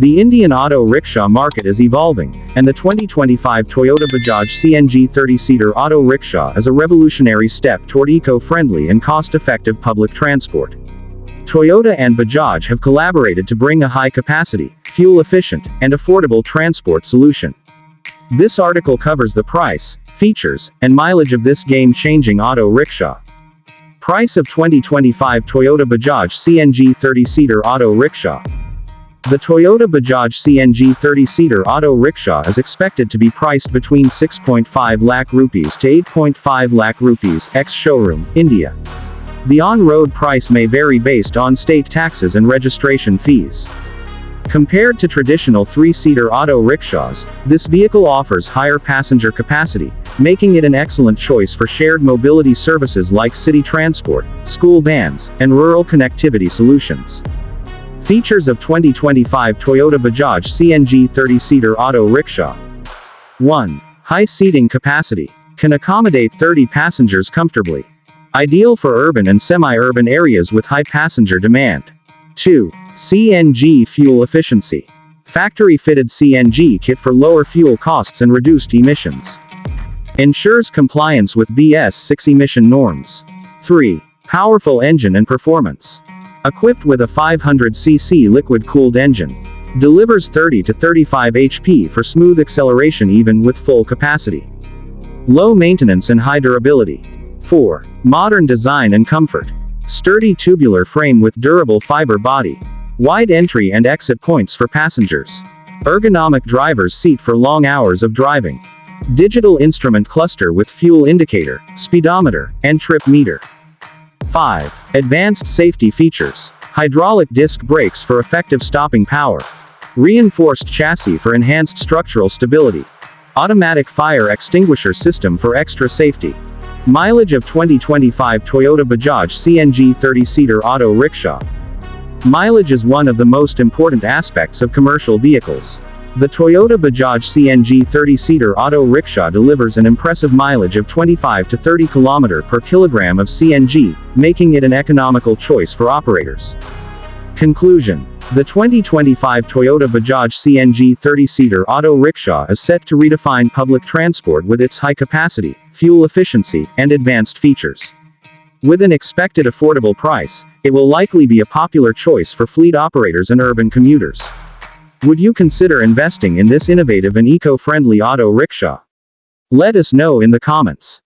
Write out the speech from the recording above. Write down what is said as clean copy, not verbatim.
The Indian auto rickshaw market is evolving, and the 2025 Toyota Bajaj CNG 30-seater auto rickshaw is a revolutionary step toward eco-friendly and cost-effective public transport. Toyota and Bajaj have collaborated to bring a high-capacity, fuel-efficient, and affordable transport solution. This article covers the price, features, and mileage of this game-changing auto rickshaw. Price of 2025 Toyota Bajaj CNG 30-seater auto rickshaw. The Toyota Bajaj CNG 30-seater auto rickshaw is expected to be priced between 6.5 lakh rupees to 8.5 lakh rupees, ex-showroom, India. The on-road price may vary based on state taxes and registration fees. Compared to traditional 3-seater auto rickshaws, this vehicle offers higher passenger capacity, making it an excellent choice for shared mobility services like city transport, school vans, and rural connectivity solutions. Features of 2025 Toyota Bajaj CNG 30-seater auto rickshaw. 1. High seating capacity. Can accommodate 30 passengers comfortably. Ideal for urban and semi-urban areas with high passenger demand. 2. CNG fuel efficiency. Factory-fitted CNG kit for lower fuel costs and reduced emissions. Ensures compliance with BS6 emission norms. 3. Powerful engine and performance. Equipped with a 500cc liquid-cooled engine. Delivers 30 to 35 HP for smooth acceleration even with full capacity. Low maintenance and high durability. 4. Modern design and comfort. Sturdy tubular frame with durable fiber body. Wide entry and exit points for passengers. Ergonomic driver's seat for long hours of driving. Digital instrument cluster with fuel indicator, speedometer, and trip meter. 5. Advanced safety features. Hydraulic disc brakes for effective stopping power. Reinforced chassis for enhanced structural stability. Automatic fire extinguisher system for extra safety. Mileage of 2025 Toyota Bajaj CNG 30-seater auto rickshaw. Mileage is one of the most important aspects of commercial vehicles. The Toyota Bajaj CNG 30-seater auto rickshaw delivers an impressive mileage of 25 to 30 km per kilogram of CNG, making it an economical choice for operators. Conclusion. The 2025 Toyota Bajaj CNG 30-seater auto rickshaw is set to redefine public transport with its high capacity, fuel efficiency, and advanced features. With an expected affordable price, it will likely be a popular choice for fleet operators and urban commuters. Would you consider investing in this innovative and eco-friendly auto rickshaw? Let us know in the comments.